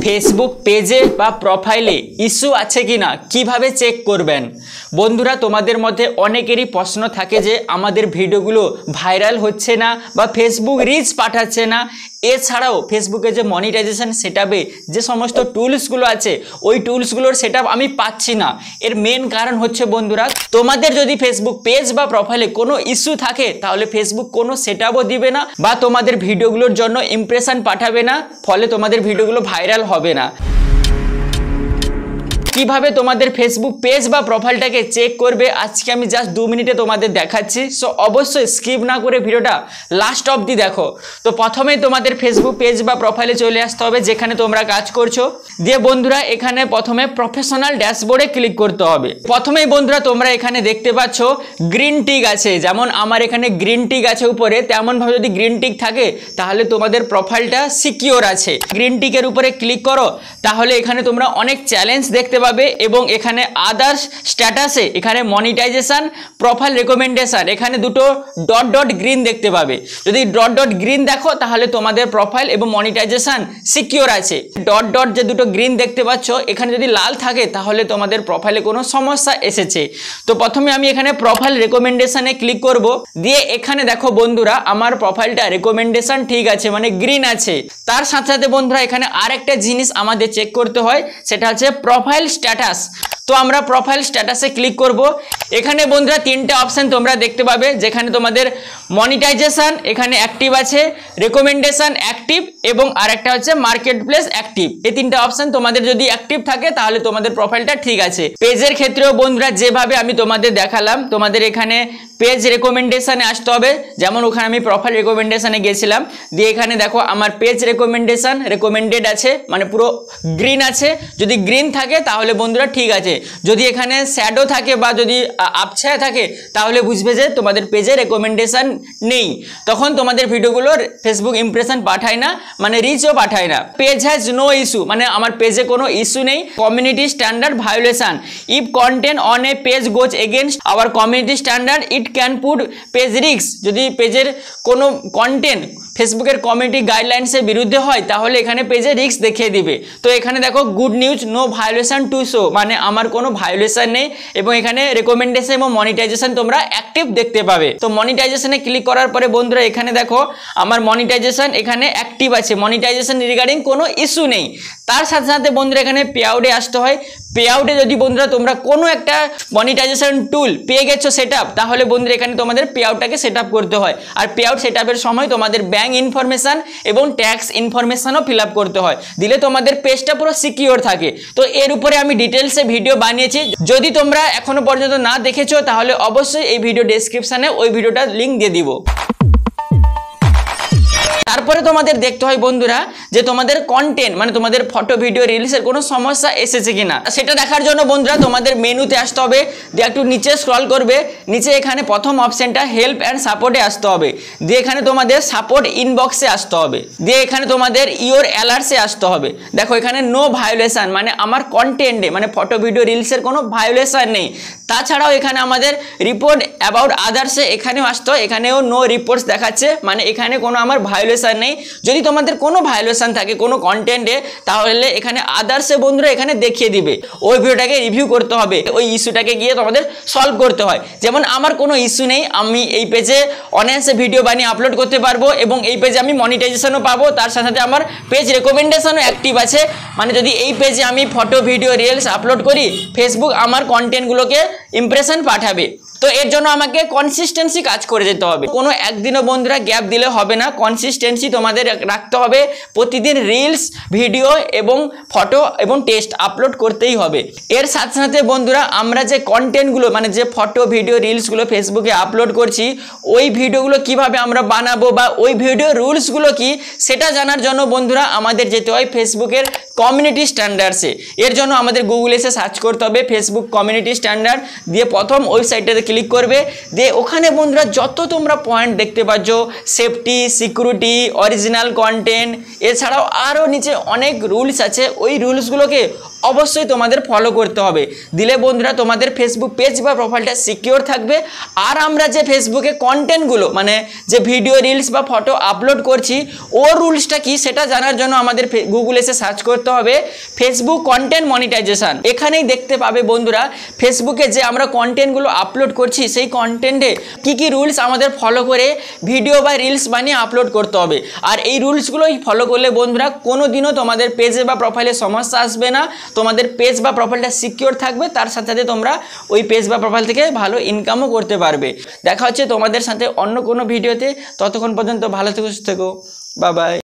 Facebook পেজে বা প্রোফাইলে ইস্যু আছে কিনা কিভাবে চেক করবেন। বন্ধুরা, তোমাদের মধ্যে অনেকেরই প্রশ্ন থাকে যে আমাদের ভিডিওগুলো ভাইরাল হচ্ছে না বা ফেসবুক রিচ পাঠাচ্ছে না। এছাড়াও ফেসবুকে যে মনিটাইজেশন সেটআপে যে সমস্ত টুলসগুলো আছে ওই টুলসগুলোর সেটআপ আমি পাচ্ছি না। এর মেন কারণ হচ্ছে বন্ধুরা, তোমাদের যদি ফেসবুক পেজ বা প্রোফাইলে কোনো ইস্যু থাকে তাহলে ফেসবুক কোনো সেটআপও দিবে না বা তোমাদের ভিডিওগুলোর জন্য ইমপ্রেশন পাঠাবে না, ফলে তোমাদের ভিডিওগুলো ভাইরাল হবে না। কিভাবে তোমাদের ফেসবুক পেজ বা প্রোফাইলটাকে চেক করবে আজকে আমি জাস্ট 2 মিনিটে তোমাদের দেখাচ্ছি। সো অবশ্যই স্কিপ না করে ভিডিওটা লাস্ট অবধি দেখো। তো প্রথমেই তোমাদের ফেসবুক পেজ বা প্রোফাইলে চলে আসতে হবে যেখানে তোমরা কাজ করছো। দিয়ে বন্ধুরা এখানে প্রথমে প্রফেশনাল ড্যাশবোর্ডে ক্লিক করতে হবে। প্রথমেই বন্ধুরা তোমরা এখানে দেখতে পাচ্ছ গ্রিন টিক আছে, যেমন আমার এখানে গ্রিন টিক আছে উপরে, তেমনভাবে যদি গ্রিন টিক থাকে তাহলে তোমাদের প্রোফাইলটা সিকিওর আছে। গ্রিন টিকের উপরে ক্লিক করো, তাহলে এখানে তোমরা অনেক চ্যালেঞ্জ দেখতে পাবে এবং এখানে আদার্স স্ট্যাটাসে এখানে মনিটাইজেশন, প্রোফাইল রেকমেন্ডেশন, এখানে দুটো ডট ডট গ্রিন দেখতে পাবে। যদি ডট ডট গ্রিন দেখো তাহলে তোমাদের প্রোফাইল এবং মনিটাইজেশন সিকিওর আছে। ডট ডট যে দুটো গ্রিন দেখতে পাচ্ছ এখানে যদি লাল থাকে তাহলে তোমাদের প্রোফাইলে কোনো সমস্যা এসেছে। তো প্রথমে আমি এখানে প্রোফাইল রেকমেন্ডেশনে ক্লিক করব। দিয়ে এখানে দেখো বন্ধুরা আমার প্রোফাইলটা রেকমেন্ডেশন ঠিক আছে, মানে গ্রিন আছে। তার সাথে সাথে বন্ধুরা এখানে আরেকটা জিনিস আমাদের চেক করতে হয়, সেটা হচ্ছে প্রোফাইল স্ট্যাটাস। তো আমরা প্রোফাইল স্ট্যাটাসে ক্লিক করব। এখানে বন্ধুরা 3টে অপশন তোমরা দেখতে পাবে, যেখানে তোমাদের মনিটাইজেশন এখানে অ্যাক্টিভ আছে, রেকমেন্ডেশন অ্যাক্টিভ এবং আরেকটা হচ্ছে মার্কেট প্লেস অ্যাক্টিভ। এই 3টে অপশন তোমাদের যদি অ্যাক্টিভ থাকে তাহলে তোমাদের প্রোফাইলটা ঠিক আছে। পেজের ক্ষেত্রেও বন্ধুরা যেভাবে আমি তোমাদের দেখালাম, তোমাদের এখানে পেজ রেকমেন্ডেশনে আসতে হবে। যেমন ওখানে আমি প্রোফাইল রেকমেন্ডেশনে গেছিলাম, দিয়ে এখানে দেখো আমার পেজ রেকমেন্ডেশন রেকমেন্ডেড আছে, মানে পুরো গ্রিন আছে। যদি গ্রিন থাকে তাহলে বন্ধুরা ঠিক আছে। যদি এখানে শ্যাডো থাকে বা যদি আপছায়া থাকে তাহলে বুঝবে যে তোমাদের পেজে রেকমেন্ডেশন নেই, তখন তোমাদের ভিডিওগুলোর ফেসবুক ইমপ্রেশন পাঠায় না, মানে রিচও পাঠায় না। পেজ হ্যাজ নো ইস্যু, মানে আমার পেজে কোনো ইস্যু নেই। Community standard violation, if content on a page goes against our community standard it can put page risk. যদি পেজের কোনো কন্টেন্ট ফেসবুকের কমিউনিটি গাইডলাইন্সের বিরুদ্ধে হয় তাহলে এখানে পেজে রিস্ক দেখিয়ে দিবে। তো এখানে দেখো good news, no violation to show, মানে আমার কোনো ভায়োলেশন নেই এবং এখানে রেকমেন্ডেশন এবং মনিটাইজেশন তোমরা অ্যাক্টিভ দেখতে পাবে। তো মনিটাইজেশনে ক্লিক করার পরে বন্ধুরা এখানে দেখো আমার মনিটাইজেশন এখানে অ্যাক্টিভ আছে, মনিটাইজেশন রিগার্ডিং কোনো ইস্যু নেই। তার সাথে সাথে বন্ধুরা এখানে পে আউটে আসতে হয়। পে আউটে যদি বন্ধুরা তোমরা কোনো একটা মনিটাইজেশন টুল পেয়ে গেছো সেটআপ, তাহলে বন্ধুরা এখানে তোমাদের পে আউটটাকে সেটআপ করতে হয়। আর পে আউট সেটআপের সময় তোমাদের ব্যাংক ইনফরমেশন এবং ট্যাক্স ইনফরমেশনও ফিল আপ করতে হয়, দিলে তোমাদের পেজটা পুরো সিকিওর থাকে। তো এর উপরে আমি ডিটেলসে ভিডিও বানিয়েছি, যদি তোমরা এখনো পর্যন্ত না দেখেছো তাহলে অবশ্যই এই ভিডিও ডেসক্রিপশনে ওই ভিডিওটার লিঙ্ক দিয়ে দিব। তারপরে তোমাদের দেখতে হয় বন্ধুরা যে তোমাদের কন্টেন্ট, মানে তোমাদের ফটো ভিডিও রিলসের কোনো সমস্যা এসেছে কিনা। সেটা দেখার জন্য বন্ধুরা তোমাদের মেনুতে আসতে হবে, দিয়ে একটু নিচে স্ক্রল করবে। নিচে এখানে প্রথম অপশনটা হেল্প অ্যান্ড সাপোর্টে আসতে হবে, দিয়ে এখানে তোমাদের সাপোর্ট ইনবক্সে আসতে হবে, দিয়ে এখানে তোমাদের ইওর অ্যালার্টসে আসতে হবে। দেখো এখানে নো ভায়োলেশন, মানে আমার কন্টেন্টে মানে ফটো ভিডিও রিলসের কোনো ভায়োলেশন নেই। তাছাড়াও এখানে আমাদের রিপোর্ট অ্যাবাউট আদার্সে এখানেও আসতে হয়, এখানেও নো রিপোর্টস দেখাচ্ছে, মানে এখানে কোনো আমার ভায়োলেশন নেই। যদি তোমাদের কোনো ভায়োলেশন থাকে কোনো কন্টেন্টে তাহলে এখানে আদার্সে বন্ধুরা এখানে দেখিয়ে দিবে। ওই ভিডিওটাকে রিভিউ করতে হবে, ওই ইস্যুটাকে গিয়ে তোমাদের সলভ করতে হয়। যেমন আমার কোনো ইস্যু নেই, আমি এই পেজে অনায়াসে ভিডিও বানিয়ে আপলোড করতে পারবো এবং এই পেজে আমি মনিটাইজেশনও পাবো। তার সাথে সাথে আমার পেজ রেকমেন্ডেশনও অ্যাক্টিভ আছে, মানে যদি এই পেজে আমি ফটো ভিডিও রিলস আপলোড করি ফেসবুক আমার কন্টেন্টগুলোকে ইমপ্রেশন পাঠাবে। তো এর জন্য আমাকে কনসিস্টেন্সি কাজ করে যেতে হবে, কোনো একদিনও বন্ধুরা গ্যাপ দিলে হবে না। কনসিস্টেন্সি তোমাদের রাখতে হবে, প্রতিদিন রিলস ভিডিও এবং ফটো এবং টেক্সট আপলোড করতেই হবে। এর সাথে সাথে বন্ধুরা আমরা যে কন্টেন্টগুলো মানে যে ফটো ভিডিও রিলসগুলো ফেসবুকে আপলোড করছি ওই ভিডিওগুলো কিভাবে আমরা বানাবো বা ওই ভিডিও রুলসগুলো কি সেটা জানার জন্য বন্ধুরা আমাদের যেতে হয় ফেসবুকের কমিউনিটি স্ট্যান্ডার্ডসে। এর জন্য আমাদের গুগলে এসে সার্চ করতে হবে ফেসবুক কমিউনিটি স্ট্যান্ডার্ড, দিয়ে প্রথম ওয়েবসাইটটাতে ক্লিক করবে, দিয়ে ওখানে বন্ধুরা যত তোমরা পয়েন্ট দেখতে পাচ্ছ, সেফটি, সিকিউরিটি, অরিজিনাল কন্টেন্ট, এছাড়াও আরও নিচে অনেক রুলস আছে, ওই রুলসগুলোকে অবশ্যই তোমাদের ফলো করতে হবে। দিলে বন্ধুরা তোমাদের ফেসবুক পেজ বা প্রোফাইলটা সিকিওর থাকবে। আর আমরা যে ফেসবুকে কন্টেন্টগুলো মানে যে ভিডিও, রিলস বা ফটো আপলোড করছি, ওর রুলসটা কি সেটা জানার জন্য আমাদের গুগলে এসে সার্চ করতে হবে ফেসবুক কন্টেন্ট মনিটাইজেশন। এখানেই দেখতে পাবে বন্ধুরা ফেসবুকে যে আমরা কন্টেন্টগুলো আপলোড করছি সেই কন্টেন্টে কি কি রুলস আমাদের ফলো করে ভিডিও বা রিলস বানিয়ে আপলোড করতে হবে। আর এই রুলসগুলোই ফলো করলে বন্ধুরা কোনো দিনও তোমাদের পেজে বা প্রোফাইলে সমস্যা আসবে না, তোমাদের পেজ বা প্রোফাইলটা সিকিওর থাকবে, তার সাথে সাথে তোমরা ওই পেজ বা প্রোফাইল থেকে ভালো ইনকামও করতে পারবে। দেখা হচ্ছে তোমাদের সাথে অন্য কোনো ভিডিওতে, ততক্ষণ পর্যন্ত ভালো থেকো, সুস্থ থেকো, বাই বাই।